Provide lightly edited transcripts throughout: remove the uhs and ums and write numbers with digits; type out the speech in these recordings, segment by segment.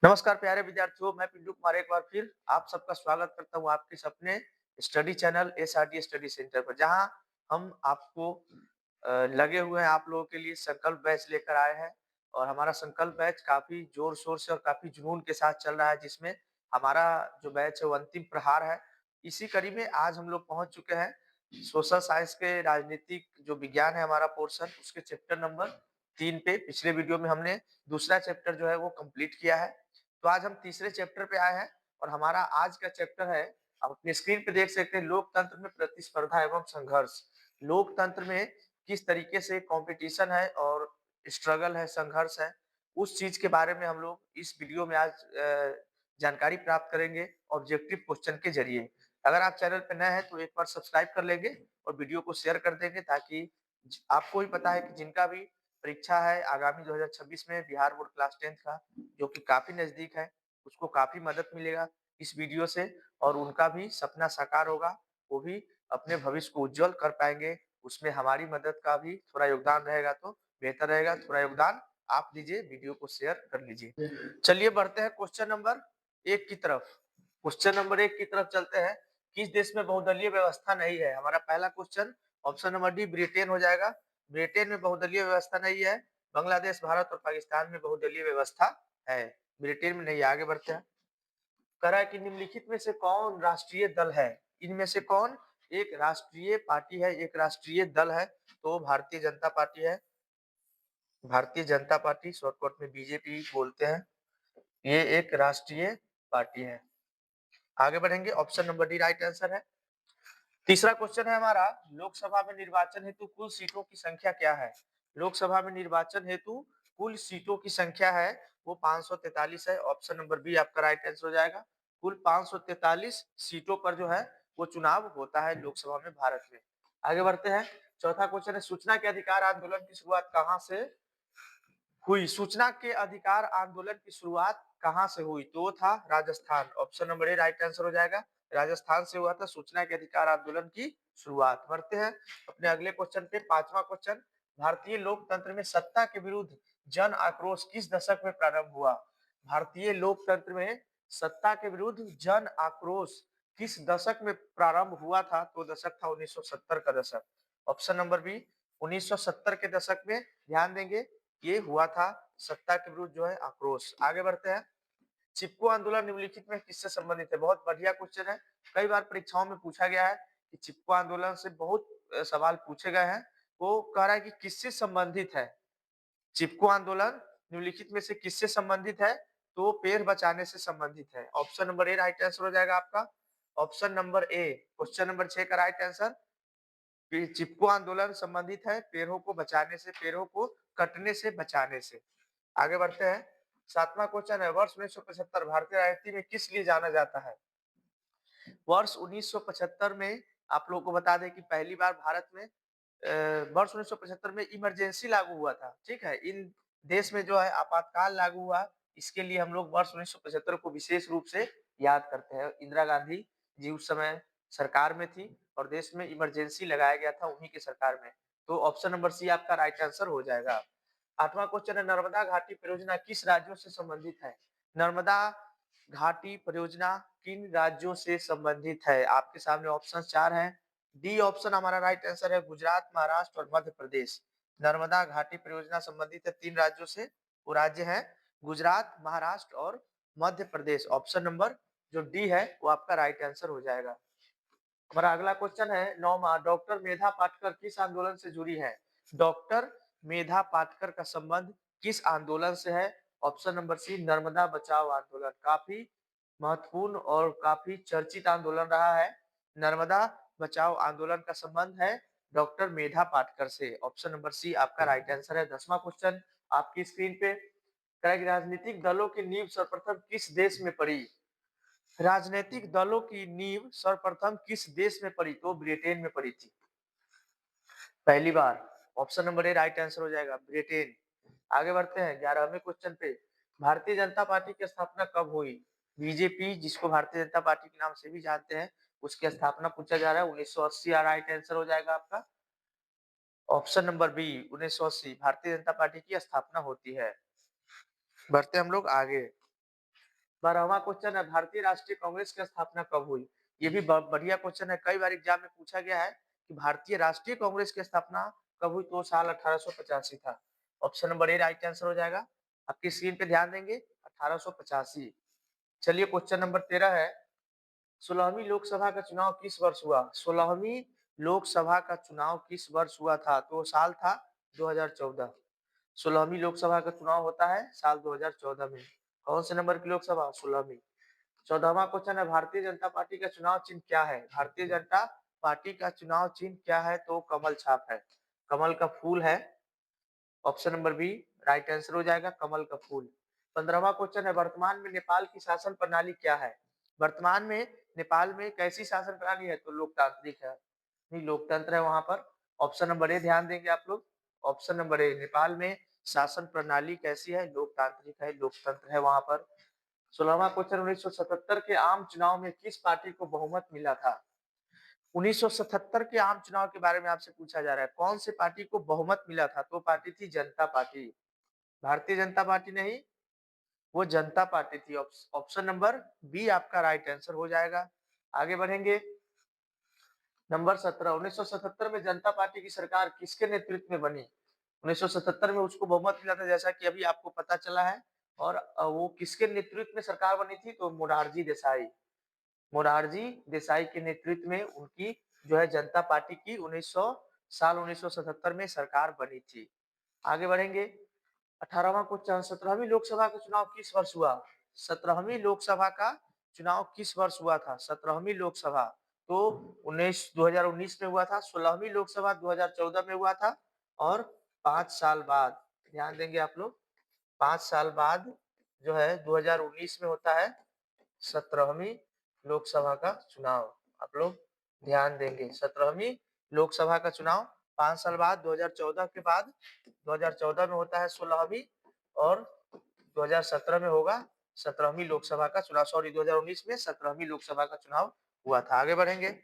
नमस्कार प्यारे विद्यार्थियों, मैं पिंटू कुमार एक बार फिर आप सबका स्वागत करता हूँ आपके अपने study channel SRD study centre पर, जहाँ हम आपको लगे हुए हैं आप लोगों के लिए संकल्प बैच लेकर आए हैं। और हमारा संकल्प बैच काफी जोर शोर से और काफी जुनून के साथ चल रहा है, जिसमें हमारा जो बैच है वो अंतिम प्रहार है। इसी कड़ी में आज हम लोग पहुंच चुके हैं सोशल साइंस के राजनीतिक जो विज्ञान है हमारा पोर्शन, उसके चैप्टर नंबर 3 पे। पिछले वीडियो में हमने दूसरा चैप्टर जो है वो कंप्लीट किया है। तो आज हम तीसरे चैप्टर पे आए हैं और हमारा आज का चैप्टर है, आप अपनी स्क्रीन पे देख सकते हैं, लोकतंत्र में प्रतिस्पर्धा एवं संघर्ष। लोकतंत्र में किस तरीके से कंपटीशन है और स्ट्रगल है, संघर्ष है, उस चीज के बारे में हम लोग इस वीडियो में आज जानकारी प्राप्त करेंगे ऑब्जेक्टिव क्वेश्चन के जरिए। अगर आप चैनल पे नए हैं तो एक बार सब्सक्राइब कर लेंगे और वीडियो को शेयर कर देंगे, ताकि आपको ही पता है कि जिनका भी परीक्षा है आगामी 2026 में बिहार बोर्ड क्लास 10th का, जो कि काफ़ी नज़दीक है, उसको काफ़ी मदद मिलेगा इस वीडियो से और उनका भी सपना साकार होगा। वो भी अपने भविष्य को उज्जवल कर पाएँगे, उसमें हमारी मदद का भी थोड़ा योगदान रहेगा तो बेहतर रहेगा। थोड़ा योगदान आप दीजिए, वीडियो को शेयर कर लीजिए। चलिए बढ़ते हैं क्वेश्चन नंबर 1 की तरफ। क्वेश्चन नंबर 1 की तरफ चलते हैं। किस देश में बहुदलीय व्यवस्था नहीं है? हमारा पहला question option number D Britain हो जाएगा। ब्रिटेन में बहुदलीय व्यवस्था नहीं है। बांग्लादेश, भारत और पाकिस्तान में बहुदलीय व्यवस्था है, ब्रिटेन में नहीं है। आगे बढ़ते हैं। कह रहा है कि निम्नलिखित में से कौन राष्ट्रीय दल है? इनमें से कौन एक राष्ट्रीय पार्टी है, एक राष्ट्रीय दल है? तो भारतीय जनता पार्टी है। भारतीय जनता पार्टी, शॉर्टकट में बीजेपी बोलते हैं, ये एक राष्ट्रीय पार्टी है। आगे बढ़ेंगे, option number D right answer है। तीसरा क्वेश्चन है हमारा, लोकसभा में निर्वाचन हेतु कुल सीटों की संख्या क्या है? लोकसभा में निर्वाचन हेतु कुल सीटों की संख्या है वो 543 है। ऑप्शन नंबर बी आपका राइट आंसर हो जाएगा। कुल 543 सीटों पर जो है वो चुनाव होता है लोकसभा में भारत में। आगे बढ़ते हैं। चौथा क्वेश्चन है, सूचना के अधिकार आंदोलन की शुरुआत कहाँ से हुई? सूचना के अधिकार आंदोलन की शुरुआत कहाँ से हुई? तो वो था Rajasthan. Option number A right answer हो जाएगा। राजस्थान से हुआ था सूचना के अधिकार आंदोलन की शुरुआत। बढ़ते हैं अपने अगले क्वेश्चन पे, पांचवा क्वेश्चन। भारतीय लोकतंत्र में सत्ता के विरुद्ध जन आक्रोश किस दशक में प्रारंभ हुआ? भारतीय लोकतंत्र में सत्ता के विरुद्ध जन आक्रोश किस दशक में प्रारंभ हुआ था? तो दशक था 1970 का दशक। ऑप्शन नंबर बी 1970 के दशक में ध्यान देंगे, ये हुआ था सत्ता के विरुद्ध जो है आक्रोश। आगे बढ़ते हैं। चिपको आंदोलन निम्नलिखित में किससे संबंधित है? बहुत बढ़िया क्वेश्चन है, कई बार परीक्षाओं में पूछा गया है कि चिपको आंदोलन से बहुत सवाल पूछे गए हैं। वो कह रहा है कि किससे संबंधित है? चिपको आंदोलन निम्नलिखित में से किससे संबंधित है? तो पेड़ बचाने से संबंधित है। Option number A right answer हो जाएगा आपका। ऑप्शन नंबर ए क्वेश्चन नंबर 6 का राइट आंसर। चिपको आंदोलन संबंधित है पेड़ों को बचाने से, पेड़ों को कटने से बचाने से। आगे बढ़ते हैं। सातवां क्वेश्चन है, वर्ष 1975 भारतीय राजनीति में किस लिए जाना जाता है? वर्ष 1975 में आप लोगों को बता दें कि पहली बार भारत में वर्ष 1975 में इमरजेंसी लागू हुआ था। ठीक है, इन देश में जो है आपातकाल लागू हुआ, इसके लिए हम लोग वर्ष 1975 को विशेष रूप से याद करते हैं। इंदिरा गांधी जी उस समय सरकार में थी और देश में इमरजेंसी लगाया गया था उन्हीं की सरकार में। तो ऑप्शन नंबर सी आपका राइट आंसर हो जाएगा। आठवां क्वेश्चन है, नर्मदा घाटी परियोजना किस राज्यों से संबंधित है? नर्मदा घाटी परियोजना किन राज्यों से संबंधित है? आपके सामने ऑप्शन 4 हैं। डी ऑप्शन हमारा राइट आंसर है, गुजरात, महाराष्ट्र और मध्य प्रदेश। नर्मदा घाटी परियोजना संबंधित है 3 राज्यों से। वो राज्य हैं गुजरात, महाराष्ट्र और मध्य प्रदेश। ऑप्शन नंबर जो डी है वो आपका राइट आंसर हो जाएगा। हमारा अगला क्वेश्चन है 9वां, डॉक्टर मेधा पाटकर किस आंदोलन से जुड़ी है? डॉक्टर मेधा पाटकर का संबंध किस आंदोलन से है? ऑप्शन नंबर सी नर्मदा बचाओ आंदोलन। काफी महत्वपूर्ण और काफी चर्चित आंदोलन रहा है। नर्मदा बचाओ आंदोलन का संबंध है डॉक्टर मेधा पाटकर से। ऑप्शन नंबर सी आपका राइट आंसर है। 10वां क्वेश्चन आपकी स्क्रीन पे, राजनीतिक दलों की नींव सर्वप्रथम किस देश में पड़ी? राजनीतिक दलों की नींव सर्वप्रथम किस देश में पड़ी? तो ब्रिटेन में पड़ी थी पहली बार। Option number A right answer हो जाएगा, ब्रिटेन। आगे बढ़ते हैं 11वें क्वेश्चन पे, भारतीय जनता पार्टी की स्थापना कब हुई? बीजेपी, जिसको भारतीय जनता पार्टी के नाम से भी जानते हैं, उसकी स्थापना पूछा जा रहा है। 1980 राइट आंसर हो जाएगा आपका। Option number B 1980 Bharatiya Janata party की स्थापना होती है। बढ़ते हम लोग आगे। 12वां क्वेश्चन है भारतीय राष्ट्रीय कांग्रेस की स्थापना कब हुई? ये भी बढ़िया क्वेश्चन है, कई बार एग्जाम में पूछा गया है कि भारतीय राष्ट्रीय कांग्रेस की स्थापना कब हुई, तो साल 1885 था। Option number A right answer हो जाएगा। आपकी स्क्रीन पे ध्यान देंगे 1885। चलिए क्वेश्चन नंबर 13 है, 16वीं लोकसभा का चुनाव किस वर्ष हुआ? 16वीं लोकसभा का चुनाव किस वर्ष हुआ था? तो साल था 2014। 16वीं लोकसभा का चुनाव होता है साल 2014 में। कौन से नंबर की लोकसभा? 16वीं। 14वां क्वेश्चन है भारतीय जनता पार्टी का चुनाव चिन्ह क्या है? भारतीय जनता पार्टी का चुनाव चिन्ह क्या है? तो कमल छाप है, कमल का फूल है। Option number B right answer हो जाएगा, कमल का फूल। 15वां क्वेश्चन है वर्तमान में नेपाल की शासन प्रणाली क्या है? वर्तमान में नेपाल में कैसी शासन प्रणाली है? तो लोकतांत्रिक है, नहीं लोकतंत्र है वहां पर। ऑप्शन नंबर ए ध्यान देंगे आप लोग। ऑप्शन नंबर ए नेपाल में शासन प्रणाली कैसी है? लोकतांत्रिक है, लोकतंत्र है वहां पर। 16वां क्वेश्चन 1977 के आम चुनाव में किस पार्टी को बहुमत मिला था? 1977 के आम चुनाव के बारे में आपसे पूछा जा रहा है, कौन से पार्टी को बहुमत मिला था? तो पार्टी थी जनता पार्टी, भारतीय जनता पार्टी नहीं, वो जनता पार्टी थी। ऑप्शन नंबर बी आपका राइट आंसर हो जाएगा। आगे बढ़ेंगे। नंबर 17, 1977 में जनता पार्टी की सरकार किसके नेतृत्व में बनी? 1977 में उसको बहुमत मिला था, जैसा कि अभी आपको पता चला है। और वो किसके नेतृत्व में सरकार बनी थी? तो मोरारजी देसाई, मोरारजी देसाई के नेतृत्व में उनकी जो है जनता पार्टी की 1977 में सरकार बनी थी। आगे बढ़ेंगे। 18वां क्वेश्चन 17वीं लोकसभा का चुनाव किस वर्ष हुआ? 17वीं लोकसभा का चुनाव किस वर्ष हुआ था? 17वीं लोकसभा तो 2019 में हुआ था। 16वीं लोकसभा 2014 में हुआ था। और 5 साल बाद, ध्यान देंगे आप लोग, 5 साल बाद जो है 2019 में होता है 17वीं लोकसभा का चुनाव। आप लोग ध्यान देंगे 17वीं लोकसभा का चुनाव 5 साल बाद 2014 के बाद 2014 में होता है 16वीं। और 2017 में होगा 17वीं लोकसभा का चुनाव, सॉरी 2019 में 17वीं लोकसभा का चुनाव हुआ था। आगे बढ़ेंगे।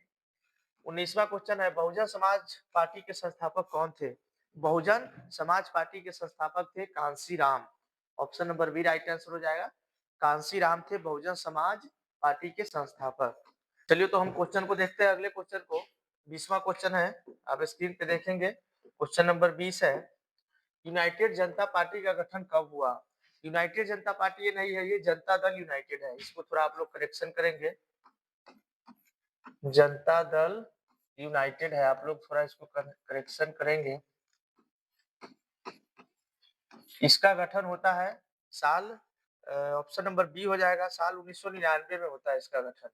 19वां क्वेश्चन है बहुजन समाज पार्टी के संस्थापक कौन थे? बहुजन समाज पार्टी के संस्थापक थे Kanshi Ram. Option number B right answer हो जाएगा, कांसी राम थे बहुजन समाज पार्टी के संस्थापक। चलिए तो हम क्वेश्चन को देखते हैं, अगले क्वेश्चन को। 20वां क्वेश्चन है, आप स्क्रीन पे देखेंगे। क्वेश्चन नंबर 20 है, यूनाइटेड जनता पार्टी का गठन कब हुआ? यूनाइटेड जनता पार्टी ये नहीं है, ये जनता दल यूनाइटेड है, इसको थोड़ा आप लोग करेक्शन करेंगे। जनता दल यूनाइटेड है, आप लोग थोड़ा इसको करेक्शन करेंगे। इसका गठन होता है साल, ऑप्शन नंबर बी हो जाएगा, साल 1999 में होता है इसका गठन।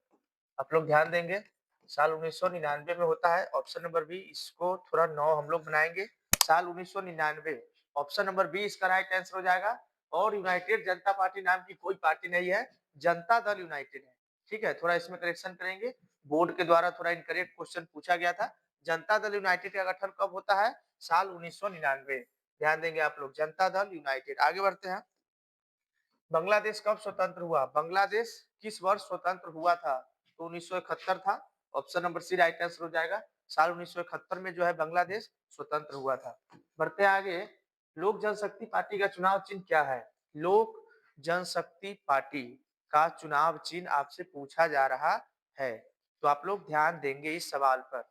आप लोग ध्यान देंगे, साल 1999 में होता है। ऑप्शन नंबर बी, इसको थोड़ा 9 हम लोग बनाएंगे, साल 1999। ऑप्शन नंबर बी इसका राइट आंसर हो जाएगा। और यूनाइटेड जनता पार्टी नाम की कोई पार्टी नहीं है, जनता दल यूनाइटेड है। ठीक है, थोड़ा इसमें करेक्शन करेंगे, बोर्ड के द्वारा थोड़ा इनकरेक्ट क्वेश्चन पूछा गया था। जनता दल यूनाइटेड का गठन कब होता है? साल 1999। ध्यान देंगे आप लोग, जनता दल यूनाइटेड। आगे बढ़ते हैं। बांग्लादेश कब स्वतंत्र हुआ? बांग्लादेश किस वर्ष स्वतंत्र हुआ था? तो 1971 था। Option number C right answer हो जाएगा, साल 1971 में जो है बांग्लादेश स्वतंत्र हुआ था। बढ़ते आगे। लोक जनशक्ति पार्टी का चुनाव चिन्ह क्या है? लोक जनशक्ति पार्टी का चुनाव चिन्ह आपसे पूछा जा रहा है, तो आप लोग ध्यान देंगे इस सवाल पर।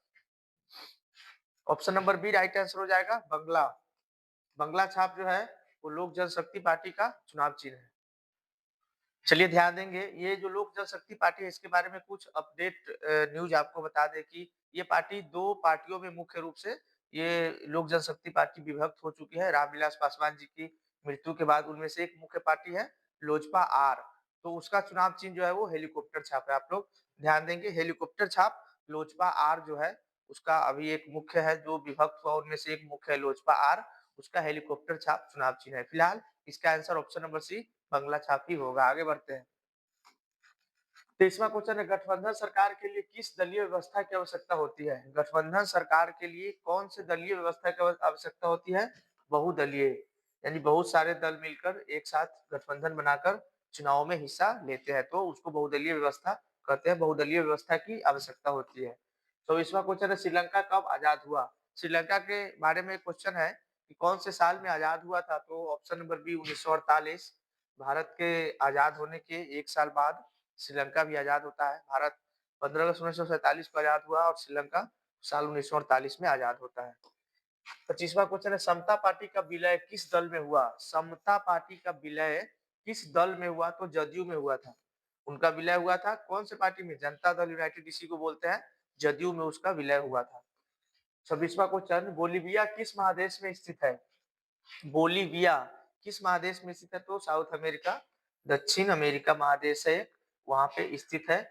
Option number B right answer हो जाएगा, बंगला। बंगला छाप जो है वो लोक जनशक्ति पार्टी का चुनाव चिन्ह है। चलिए ध्यान देंगे, ये जो लोक जनशक्ति पार्टी है इसके बारे में कुछ अपडेट न्यूज आपको बता दें कि ये पार्टी 2 पार्टियों में मुख्य रूप से ये लोक जनशक्ति पार्टी विभक्त हो चुकी है। रामविलास पासवान जी की मृत्यु के बाद उनमें से एक मुख्य पार्टी है लोजपा आर, तो उसका चुनाव चिन्ह जो है वो हेलीकॉप्टर छाप है। आप लोग ध्यान देंगे, हेलीकॉप्टर छाप लोजपा आर जो है उसका अभी एक मुख्य है जो विभक्त हुआ, उनमें से एक मुख्य है लोजपा आर, उसका हेलीकॉप्टर छाप चुनाव चिन्ह है। फिलहाल इसका आंसर ऑप्शन नंबर सी बंगला छाप ही होगा। आगे बढ़ते हैं। 23वां क्वेश्चन है, गठबंधन सरकार के लिए किस दलीय व्यवस्था की आवश्यकता होती है? गठबंधन सरकार के लिए कौन से दलीय व्यवस्था की आवश्यकता होती है? बहुदलीय, यानी बहुत सारे दल मिलकर एक साथ गठबंधन बनाकर चुनाव में हिस्सा लेते हैं, तो उसको बहुदलीय व्यवस्था कहते हैं। बहुदलीय व्यवस्था की आवश्यकता होती है। 24वां क्वेश्चन है, श्रीलंका कब आजाद हुआ? श्रीलंका के बारे में क्वेश्चन है कि कौन से साल में आजाद हुआ था? तो ऑप्शन नंबर बी 1948, भारत के आज़ाद होने के 1 साल बाद श्रीलंका भी आज़ाद होता है। भारत 15 अगस्त 1947 को आज़ाद हुआ और श्रीलंका साल 1948 में आज़ाद होता है। 25वां क्वेश्चन है समता पार्टी का विलय किस दल में हुआ? समता पार्टी का विलय किस दल में हुआ? तो जदयू में हुआ था। उनका विलय हुआ था कौन से पार्टी में? जनता दल यूनाइटेड इसी को बोलते हैं। जदयू में उसका विलय हुआ था। 26वां क्वेश्चन बोलीविया किस महादेश में स्थित है? बोलीविया किस महादेश में स्थित है? तो साउथ अमेरिका, दक्षिण अमेरिका महादेश है, वहां पे स्थित है।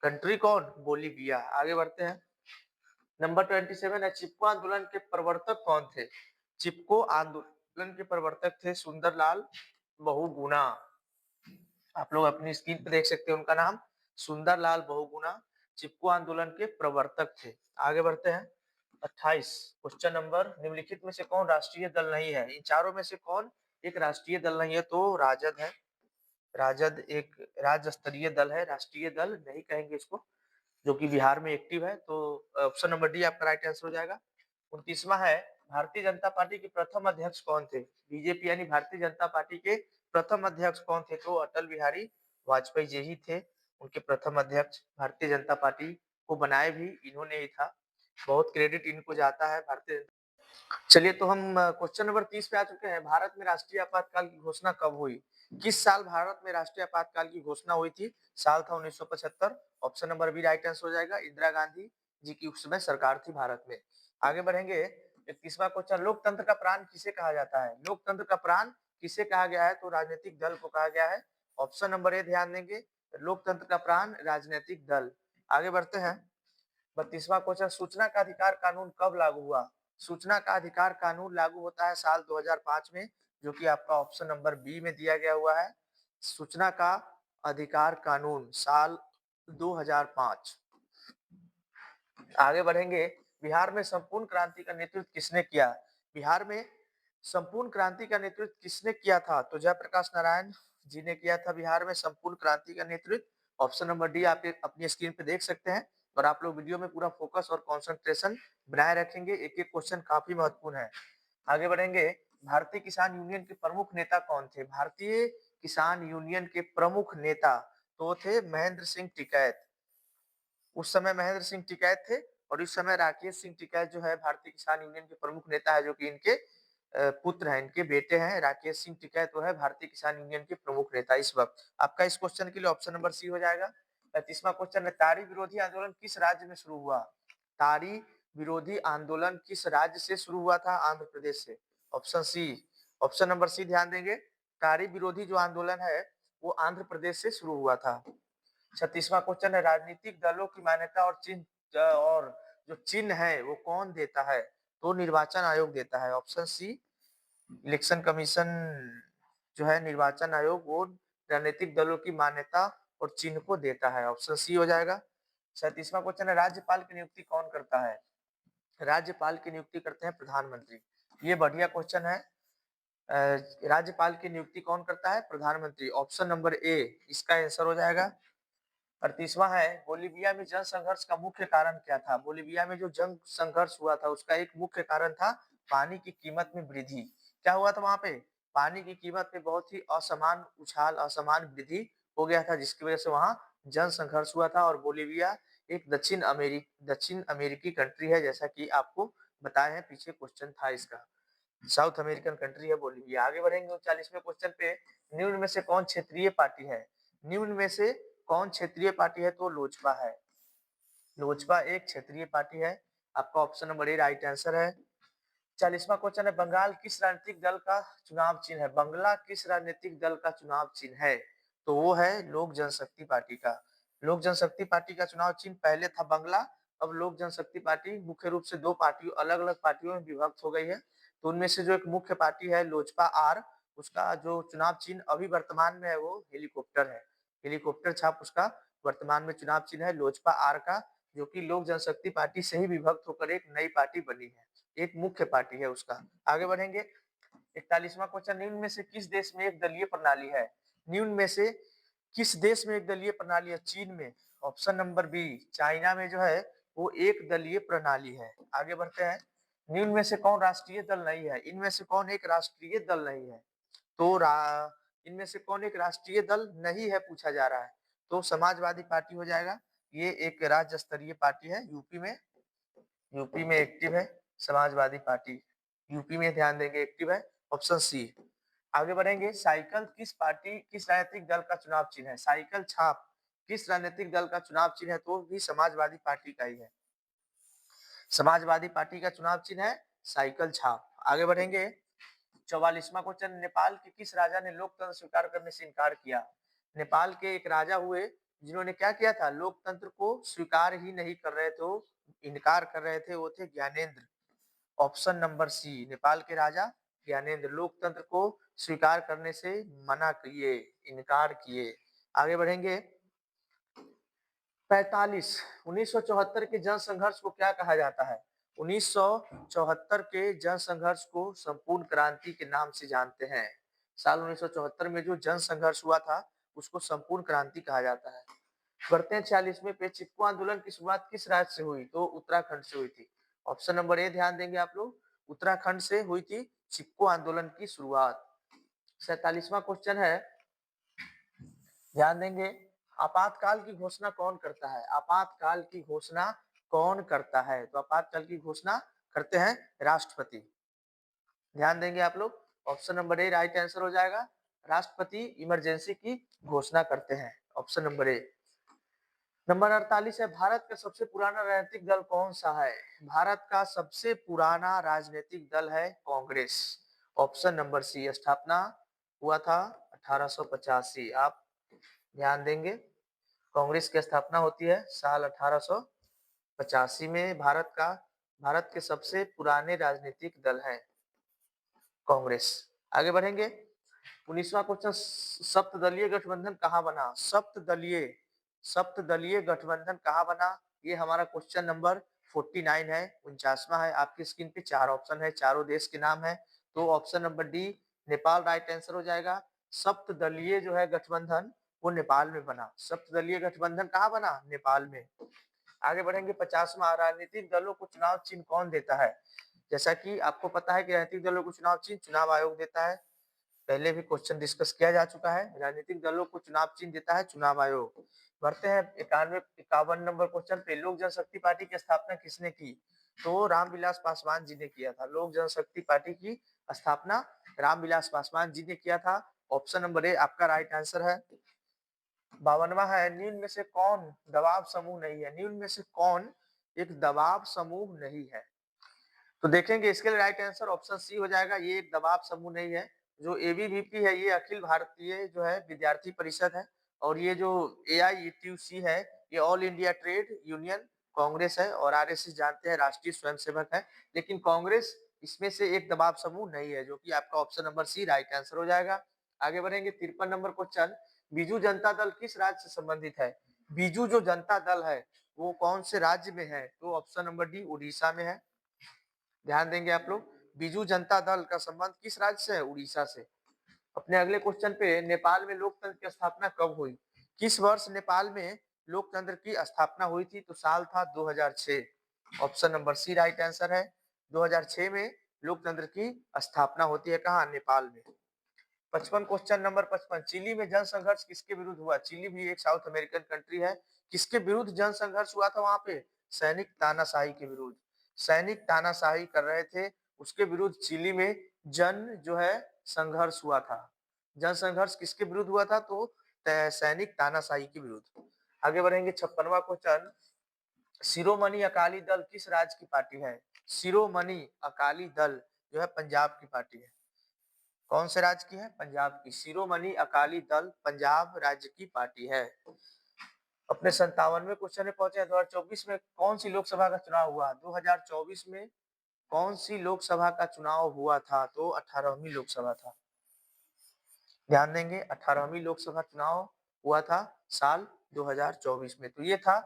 कंट्री कौन? बोलीविया। आगे बढ़ते हैं। नंबर 27 है चिपको आंदोलन के प्रवर्तक कौन थे? चिपको आंदोलन के प्रवर्तक थे सुंदरलाल बहुगुणा। आप लोग अपनी स्क्रीन पे देख सकते हैं उनका नाम सुंदरलाल बहुगुणा चिपको आंदोलन के प्रवर्तक थे। आगे बढ़ते हैं। 28 क्वेश्चन नंबर निम्नलिखित में से कौन राष्ट्रीय दल नहीं है? इन चारों में से कौन एक राष्ट्रीय दल नहीं है? तो राजद है। राजद एक राज्य स्तरीय दल है, राष्ट्रीय दल नहीं कहेंगे इसको, जो कि बिहार में एक्टिव है। तो ऑप्शन नंबर डी आपका राइट आंसर हो जाएगा। 29वां है भारतीय जनता पार्टी के प्रथम अध्यक्ष कौन थे? बीजेपी यानी भारतीय जनता पार्टी के प्रथम अध्यक्ष कौन थे? तो अटल बिहारी वाजपेयी जी ही थे उनके प्रथम अध्यक्ष। भारतीय जनता पार्टी को बनाए भी इन्होंने ही था। बहुत क्रेडिट इनको जाता है भारतीय। चलिए तो हम क्वेश्चन नंबर 30 पे आ चुके हैं। भारत में राष्ट्रीय आपातकाल की घोषणा कब हुई? किस साल भारत में राष्ट्रीय आपातकाल की घोषणा हुई थी? साल था 1975। Option number B right answer हो जाएगा। इंदिरा गांधी जी की उस समय सरकार थी भारत में। आगे बढ़ेंगे। 31वां क्वेश्चन लोकतंत्र का प्राण किसे कहा जाता है? लोकतंत्र का प्राण किसे कहा गया है? तो राजनीतिक दल को कहा गया है। ऑप्शन नंबर ए ध्यान देंगे। लोकतंत्र का प्राण राजनीतिक दल। आगे बढ़ते हैं। 32वां क्वेश्चन सूचना का अधिकार कानून कब लागू हुआ? सूचना का अधिकार कानून लागू होता है साल 2005 में, जो कि आपका ऑप्शन नंबर बी में दिया गया हुआ है। सूचना का अधिकार कानून साल 2005। आगे बढ़ेंगे। बिहार में संपूर्ण क्रांति का नेतृत्व किसने किया? बिहार में संपूर्ण क्रांति का नेतृत्व किसने किया था? तो जयप्रकाश नारायण जी ने किया था बिहार में संपूर्ण क्रांति का नेतृत्व। ऑप्शन नंबर डी आप अपनी स्क्रीन पे देख सकते हैं और आप लोग वीडियो में पूरा फोकस और कंसंट्रेशन बनाए रखेंगे। एक एक क्वेश्चन काफी महत्वपूर्ण है। आगे बढ़ेंगे। भारतीय किसान यूनियन के प्रमुख नेता कौन थे? भारतीय किसान यूनियन के प्रमुख नेता तो थे महेंद्र सिंह टिकैत। उस समय महेंद्र सिंह टिकैत थे और इस समय राकेश सिंह टिकैत जो है भारतीय किसान यूनियन के प्रमुख नेता है, जो कि इनके पुत्र हैं, इनके बेटे हैं। राकेश सिंह टिकैत वो है भारतीय किसान यूनियन के प्रमुख नेता इस वक्त। आपका इस क्वेश्चन के लिए ऑप्शन नंबर सी हो जाएगा। 35वां क्वेश्चन है तारी विरोधी आंदोलन किस राज्य में शुरू हुआ? तारी विरोधी आंदोलन किस राज्य से शुरू हुआ था? आंध्र प्रदेश से। Option C. Option number C ध्यान देंगे। तारी विरोधी जो आंदोलन है वो आंध्र प्रदेश से शुरू हुआ था। 36वां क्वेश्चन है राजनीतिक दलों की मान्यता और चिन्ह और जो चिन्ह है वो कौन देता है? तो निर्वाचन आयोग देता है। Option C. इलेक्शन कमीशन जो है निर्वाचन आयोग वो राजनीतिक दलों की मान्यता और चिन्ह को देता है। ऑप्शन सी हो जाएगा। 37वां क्वेश्चन है राज्यपाल की नियुक्ति कौन करता है? राज्यपाल की नियुक्ति करते हैं प्रधानमंत्री। ये बढ़िया क्वेश्चन है। राज्यपाल की नियुक्ति कौन करता है? प्रधानमंत्री। ऑप्शन नंबर ए इसका आंसर हो जाएगा। 38वां है बोलीविया में जन संघर्ष का मुख्य कारण क्या था? बोलीविया में जो जंग संघर्ष हुआ था उसका एक मुख्य कारण था पानी की कीमत में वृद्धि। क्या हुआ था वहां पे? पानी की कीमत में बहुत ही असमान उछाल, असमान वृद्धि हो गया था, जिसकी वजह से वहां जन संघर्ष हुआ था। और बोलीविया एक दक्षिण अमेरिकी कंट्री है, जैसा कि आपको बताए हैं, पीछे क्वेश्चन था इसका। साउथ अमेरिकन कंट्री है बोलीविया। आगे बढ़ेंगे 39वें क्वेश्चन पे। निम्न में से कौन क्षेत्रीय पार्टी है? निम्न में से कौन क्षेत्रीय पार्टी है? तो लोजपा है। लोजपा एक क्षेत्रीय पार्टी है। आपका option number A right answer है। 40वां क्वेश्चन है बंगाल किस राजनीतिक दल का चुनाव चिन्ह है? बंगला किस राजनीतिक दल का चुनाव चिन्ह है? तो वो है लोक जनशक्ति पार्टी का। लोक जनशक्ति पार्टी का चुनाव चिन्ह पहले था बंगला, अब लोक जनशक्ति पार्टी मुख्य रूप से दो पार्टियों, अलग अलग पार्टियों में विभक्त हो गई है। तो उनमें से जो एक मुख्य पार्टी है लोजपा आर, उसका जो चुनाव चिन्ह अभी वर्तमान में है वो हेलीकॉप्टर है। हेलीकॉप्टर छाप उसका वर्तमान में चुनाव चिन्ह है लोजपा आर का, जो कि लोक जनशक्ति पार्टी से ही विभक्त होकर एक नई पार्टी बनी है, एक मुख्य पार्टी है उसका। आगे बढ़ेंगे। 41वां क्वेश्चन निम्न में से किस देश में एक दलीय प्रणाली है? निम्न में से किस देश में एक दलीय प्रणाली है? चीन में। ऑप्शन नंबर बी चाइना में जो है वो एक दलीय प्रणाली है। आगे बढ़ते हैं। निम्न में से कौन राष्ट्रीय दल नहीं है? इनमें से कौन एक राष्ट्रीय दल नहीं है? तो इनमें से कौन एक राष्ट्रीय दल नहीं है पूछा जा रहा है, तो समाजवादी पार्टी हो जाएगा। ये एक राज्य स्तरीय पार्टी है, यूपी में एक्टिव है समाजवादी पार्टी, यूपी में ध्यान देंगे एक्टिव है, ऑप्शन सी। आगे बढ़ेंगे, साइकिल किस राजनीतिक दल का चुनाव चिन्ह है? साइकिल छाप किस राजनीतिक दल का चुनाव चिन्ह है? तो भी समाजवादी पार्टी का ही है। समाजवादी पार्टी का चुनाव चिन्ह है साइकिल छाप। आगे बढ़ेंगे, 44वां क्वेश्चन, नेपाल के किस राजा ने लोकतंत्र स्वीकार करने से इनकार किया? नेपाल के एक राजा हुए जिन्होंने क्या किया था, लोकतंत्र को स्वीकार ही नहीं कर रहे थे, इनकार कर रहे थे, वो थे Gyanendra. Option number C, Nepal के राजा ज्ञानेंद्र लोकतंत्र को स्वीकार करने से मना किए, इनकार किए। आगे बढ़ेंगे, 45, 1974 के जन संघर्ष को क्या कहा जाता है? 1974 के जन संघर्ष को संपूर्ण क्रांति के नाम से जानते हैं। साल 1974 में जो जन संघर्ष हुआ था उसको संपूर्ण क्रांति कहा जाता है। बढ़ते हैं 46वें पे, चिपको आंदोलन की शुरुआत किस राज्य से हुई? तो उत्तराखंड से हुई थी। ऑप्शन नंबर ए ध्यान देंगे आप लोग, उत्तराखंड से हुई थी चिपको आंदोलन की शुरुआत। 47वां क्वेश्चन है, ध्यान देंगे, आपातकाल की घोषणा कौन करता है? आपातकाल की घोषणा कौन करता है? तो आपातकाल की घोषणा करते हैं राष्ट्रपति। ध्यान देंगे आप लोग, option number A right answer हो जाएगा, राष्ट्रपति इमरजेंसी की घोषणा करते हैं, ऑप्शन नंबर ए। नंबर 48 है, भारत का सबसे पुराना राजनीतिक दल कौन सा है? भारत का सबसे पुराना राजनीतिक दल है कांग्रेस, ऑप्शन नंबर सी। स्थापना हुआ था 1885। आप ध्यान देंगे, कांग्रेस की स्थापना होती है साल 1885 में। भारत के सबसे पुराने राजनीतिक दल है कांग्रेस। आगे बढ़ेंगे, 19वां क्वेश्चन, सप्तदलीय गठबंधन कहाँ बना? सप्तदलीय गठबंधन कहाँ बना? ये हमारा क्वेश्चन नंबर 49 है, 49वां है। आपकी स्क्रीन पे 4 ऑप्शन है, चारों देश के नाम है, तो option number D Nepal right answer हो जाएगा। सप्तदलीय जो है गठबंधन वो नेपाल में बना। सप्तदलीय गठबंधन कहाँ बना? नेपाल में। आगे बढ़ेंगे, 50वां, राजनीतिक दलों को चुनाव चिन्ह कौन देता है? जैसा कि आपको पता है कि राजनीतिक दलों को चुनाव चिन्ह चुनाव आयोग देता है, पहले भी क्वेश्चन डिस्कस किया जा चुका है। राजनीतिक दलों को चुनाव चिन्ह देता है चुनाव आयोग। बढ़ते हैं 51 नंबर क्वेश्चन पे, लोक जनशक्ति पार्टी की स्थापना किसने की? तो रामविलास पासवान जी ने किया था। लोक जनशक्ति पार्टी की स्थापना रामविलास पासवान जी ने किया था, ऑप्शन नंबर ए आपका राइट आंसर है। 52वां है, निम्न में से कौन दबाव समूह नहीं है? निम्न में से कौन एक दबाव समूह नहीं है? तो देखेंगे इसके लिए राइट आंसर ऑप्शन सी हो जाएगा, ये एक दबाव समूह नहीं है। जो एबीवीपी है ये अखिल भारतीय जो है विद्यार्थी परिषद है, और ये जो एआईयूटीसी है ये all India trade union Congress है, और आरएसएस जानते हैं राष्ट्रीय स्वयंसेवक है। लेकिन कांग्रेस इसमें से एक दबाव समूह नहीं है, जो कि आपका option number C right answer हो जाएगा। आगे बढ़ेंगे, 53 नंबर क्वेश्चन, बीजू जनता दल किस राज्य से संबंधित है? बीजू जो जनता दल है वो कौन से राज्य में है? तो ऑप्शन नंबर डी उड़ीसा में है। ध्यान देंगे आप लोग, बीजू जनता दल का संबंध किस राज्य से है? उड़ीसा से। अपने अगले क्वेश्चन पे, नेपाल में लोकतंत्र की स्थापना कब हुई? किस वर्ष नेपाल में लोकतंत्र की स्थापना हुई थी? तो साल था 2006, option number C right answer है। 2006 में लोकतंत्र की स्थापना होती है, कहाँ? नेपाल में। 55 क्वेश्चन नंबर 55, चिली में जन संघर्ष किसके विरुद्ध हुआ? चिली भी एक साउथ अमेरिकन कंट्री है, किसके विरुद्ध जन संघर्ष हुआ था वहां पे? सैनिक तानाशाही के विरुद्ध। सैनिक तानाशाही कर रहे थे, उसके विरुद्ध चिली में जन जो है संघर्ष हुआ था। जन संघर्ष किसके विरुद्ध हुआ था? तो सैनिक तानाशाही के विरुद्ध। आगे बढ़ेंगे, 56वां क्वेश्चन, शिरोमणि अकाली दल किस राज्य की पार्टी है? शिरोमणि अकाली दल जो है पंजाब की पार्टी है। कौन से राज्य की है? पंजाब की। शिरोमणि अकाली दल पंजाब राज्य की पार्टी है। अपने 57वें क्वेश्चन में पहुंचे, 2024 में कौन सी लोकसभा का चुनाव हुआ? 2024 में कौन सी लोकसभा का चुनाव हुआ था? तो 18वीं लोकसभा था। ध्यान देंगे, 18वीं लोकसभा चुनाव हुआ था साल 2024 में। तो ये था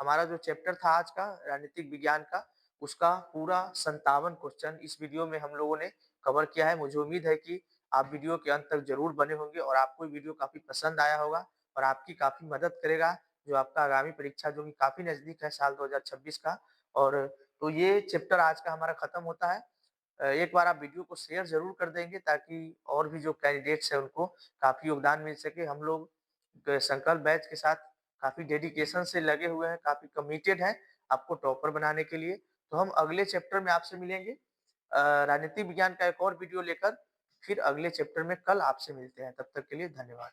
हमारा जो चैप्टर था आज का राजनीतिक विज्ञान का, उसका पूरा 57 क्वेश्चन इस वीडियो में हम लोगों ने कवर किया है। मुझे उम्मीद है कि आप वीडियो के अंत तक जरूर बने होंगे और आपको वीडियो काफी पसंद आया होगा और आपकी काफी मदद करेगा, जो आपका आगामी परीक्षा जो कि काफी नजदीक है साल 2026 का। और तो ये चैप्टर आज का हमारा खत्म होता है। एक बार आप वीडियो को शेयर ज़रूर कर देंगे ताकि और भी जो कैंडिडेट्स हैं उनको काफ़ी योगदान मिल सके। हम लोग संकल्प बैच के साथ काफ़ी डेडिकेशन से लगे हुए हैं, काफ़ी कमिटेड हैं आपको टॉपर बनाने के लिए। तो हम अगले चैप्टर में आपसे मिलेंगे राजनीति विज्ञान का एक और वीडियो लेकर फिर अगले चैप्टर में कल आपसे मिलते हैं। तब तक के लिए धन्यवाद।